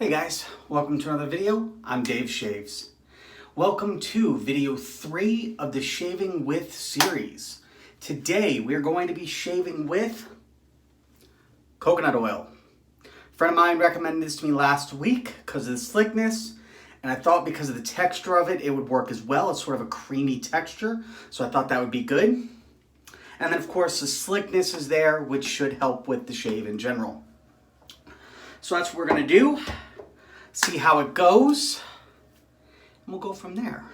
Hey guys, welcome to another video. I'm Dave Shaves. Welcome to video 3 of the Shaving With series. Today we're going to be shaving with coconut oil. A friend of mine recommended this to me last week because of the slickness, and I thought because of the texture of it, it would work as well. It's sort of a creamy texture, so I thought that would be good. And then of course the slickness is there, which should help with the shave in general. So that's what we're gonna do. See how it goes, and we'll go from there.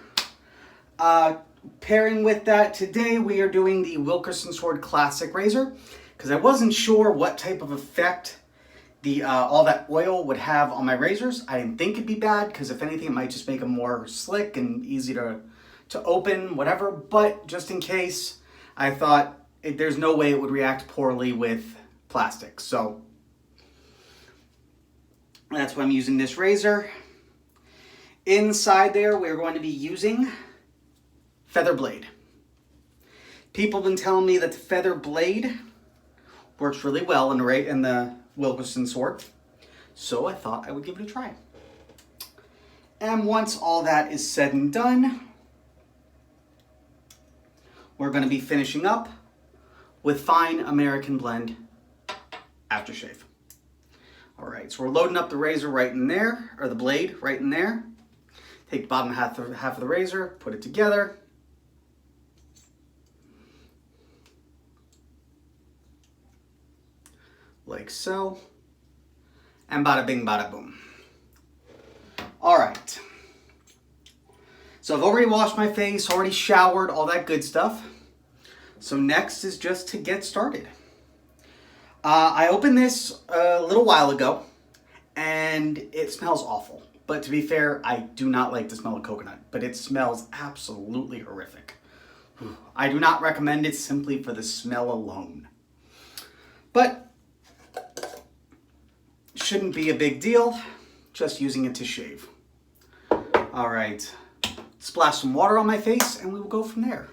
Pairing with that, today we are doing the Wilkinson Sword Classic Razor, because I wasn't sure what type of effect all that oil would have on my razors. I didn't think it'd be bad, because if anything, it might just make them more slick and easy to open, whatever. But just in case, I thought there's no way it would react poorly with plastic. So that's why I'm using this razor. Inside there, we're going to be using feather blade. People have been telling me that the feather blade works really well in the Wilkinson sword, so I thought I would give it a try. And once all that is said and done, we're going to be finishing up with Fine American Blend Aftershave. All right, so we're loading up the razor right in there, or the blade right in there. Take the bottom half of the razor, put it together. Like so. And bada bing, bada boom. All right. So I've already washed my face, already showered, all that good stuff. So next is just to get started. I opened this a little while ago, and it smells awful. But to be fair, I do not like the smell of coconut, but it smells absolutely horrific. I do not recommend it simply for the smell alone. But shouldn't be a big deal, just using it to shave. All right, splash some water on my face, and we will go from there.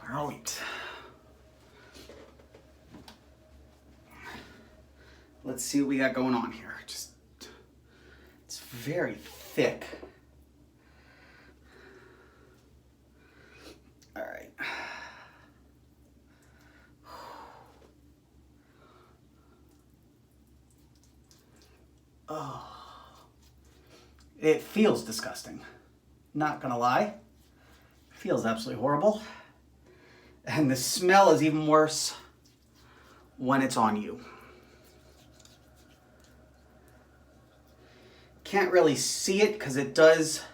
All right. Let's see what we got going on here. It's very thick. All right. Oh, it feels disgusting. Not gonna lie. It feels absolutely horrible. And the smell is even worse when it's on you. Can't really see it because it does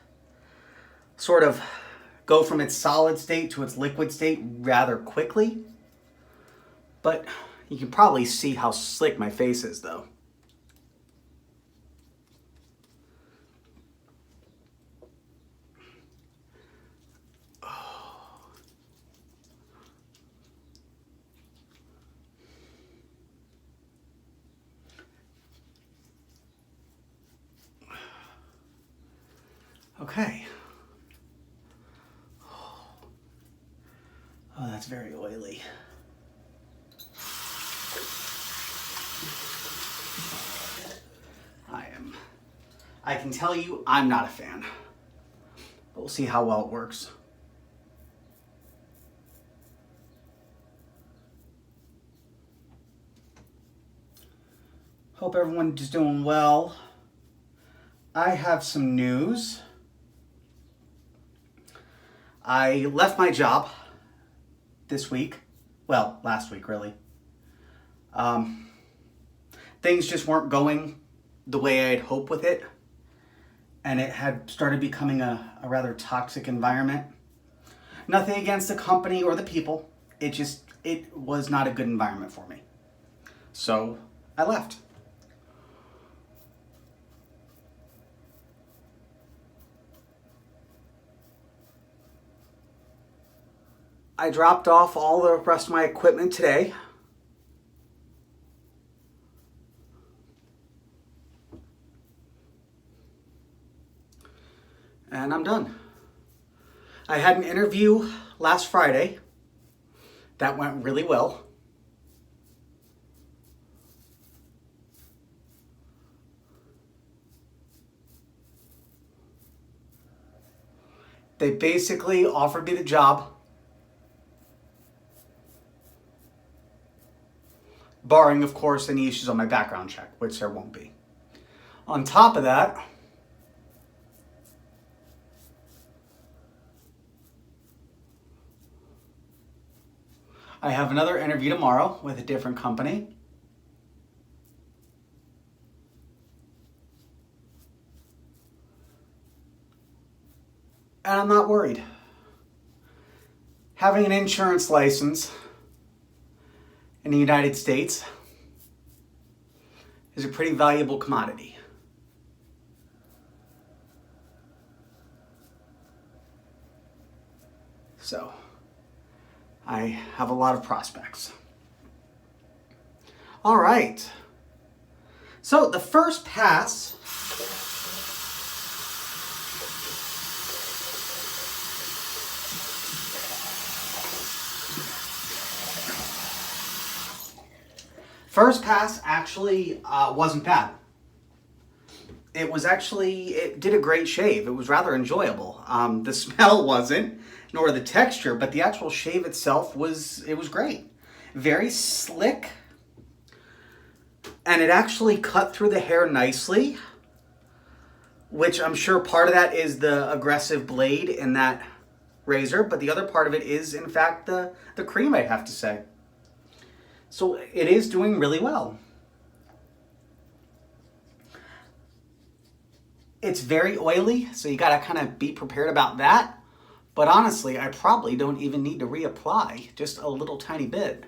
sort of go from its solid state to its liquid state rather quickly. But you can probably see how slick my face is though. Okay. Oh, that's very oily. I can tell you I'm not a fan. But we'll see how well it works. Hope everyone's doing well. I have some news. I left my job this week. Well, last week, really. Things just weren't going the way I'd hoped with it. And it had started becoming a rather toxic environment. Nothing against the company or the people. It was not a good environment for me. So I left. I dropped off all the rest of my equipment today. And I'm done. I had an interview last Friday. That went really well. They basically offered me the job, barring, of course, any issues on my background check, which there won't be. On top of that, I have another interview tomorrow with a different company. And I'm not worried. Having an insurance license in the United States is a pretty valuable commodity. So, I have a lot of prospects. All right. So, the first pass actually wasn't bad. It did a great shave. It was rather enjoyable. The smell wasn't, nor the texture, but the actual shave itself was great. Very slick. And it actually cut through the hair nicely, which I'm sure part of that is the aggressive blade in that razor, but the other part of it is, in fact, the cream, I have to say. So it is doing really well. It's very oily, so you gotta kind of be prepared about that. But honestly, I probably don't even need to reapply, just a little tiny bit.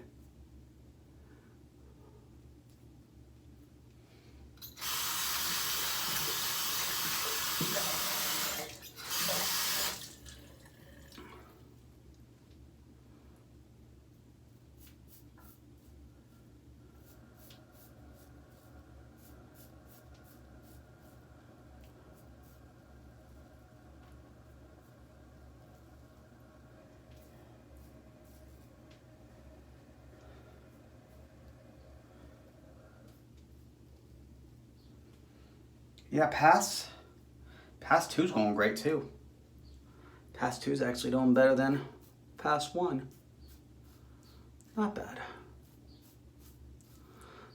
Yeah, pass 2's going great too. Pass 2's actually doing better than pass 1. Not bad.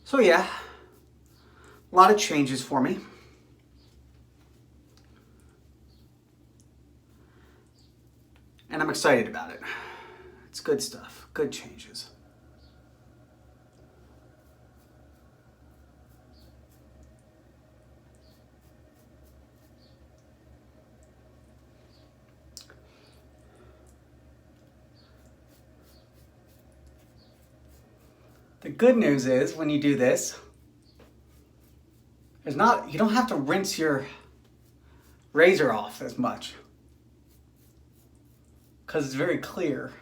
So yeah, a lot of changes for me. And I'm excited about it. It's good stuff, good changes. The good news is when you do this, you don't have to rinse your razor off as much because it's very clear.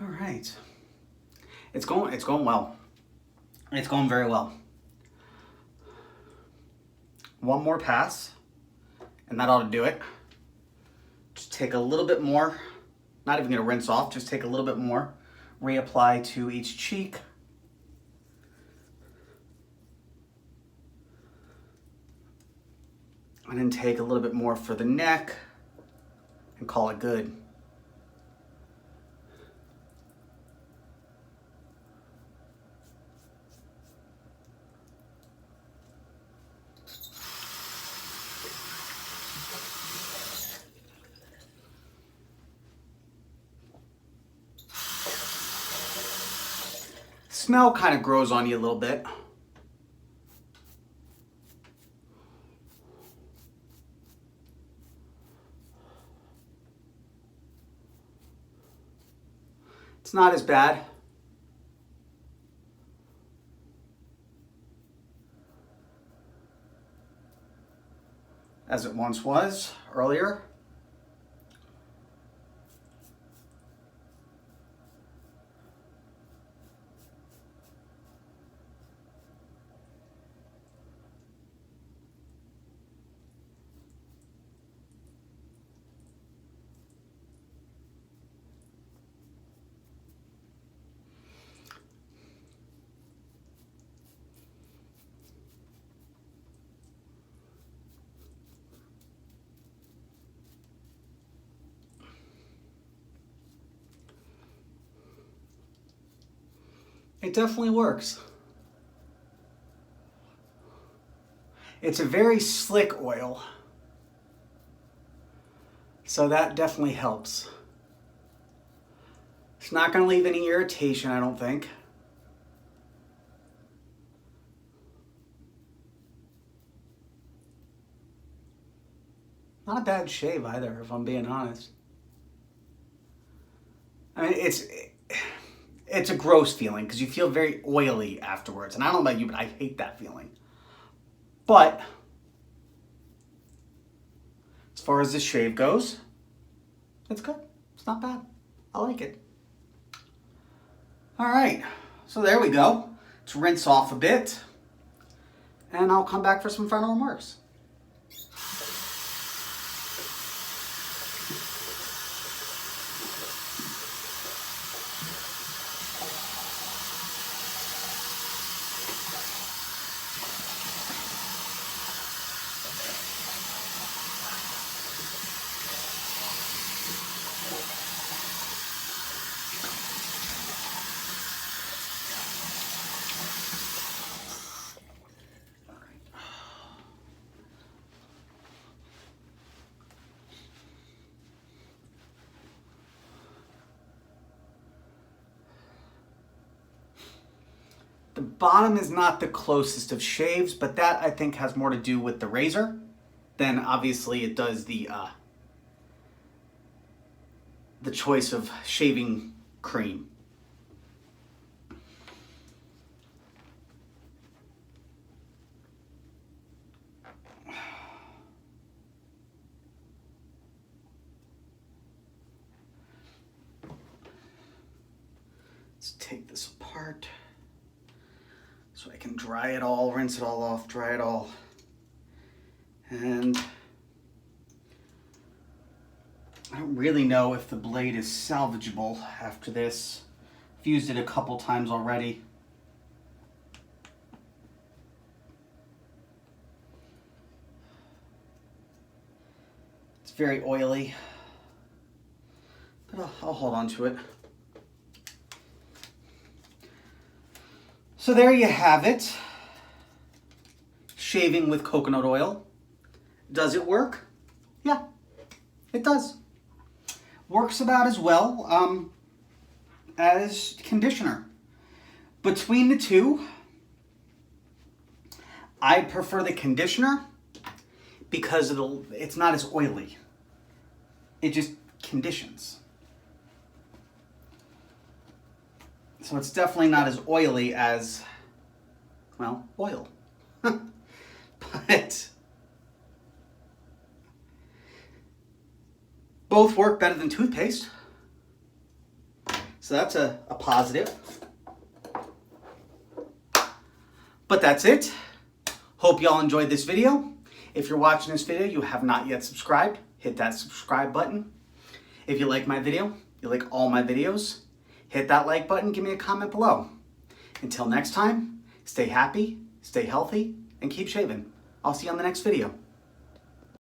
All right. It's going well. It's going very well. One more pass, and that ought to do it. Just take a little bit more, not even gonna rinse off, just take a little bit more, reapply to each cheek. And then take a little bit more for the neck and call it good. Smell kind of grows on you a little bit. It's not as bad as it once was earlier. It definitely works. It's a very slick oil, so that definitely helps. It's not going to leave any irritation, I don't think. Not a bad shave either, if I'm being honest. I mean, it's a gross feeling because you feel very oily afterwards. And I don't know about you, but I hate that feeling. But as far as this shave goes, it's good. It's not bad. I like it. All right, so there we go. Let's rinse off a bit and I'll come back for some final remarks. The bottom is not the closest of shaves, but that I think has more to do with the razor than obviously it does the choice of shaving cream. Let's take this apart so I can dry it all, rinse it all off, dry it all. And I don't really know if the blade is salvageable after this. I've used it a couple times already. It's very oily, but I'll hold on to it. So there you have it. Shaving with coconut oil. Does it work? Yeah, it does. Works about as well as conditioner. Between the two, I prefer the conditioner because it's not as oily. It just conditions. So it's definitely not as oily as, well, oil. But both work better than toothpaste. So that's a positive. But that's it. Hope y'all enjoyed this video. If you're watching this video, you have not yet subscribed, hit that subscribe button. If you like my video, you like all my videos, hit that like button, give me a comment below. Until next time, stay happy, stay healthy, and keep shaving. I'll see you on the next video.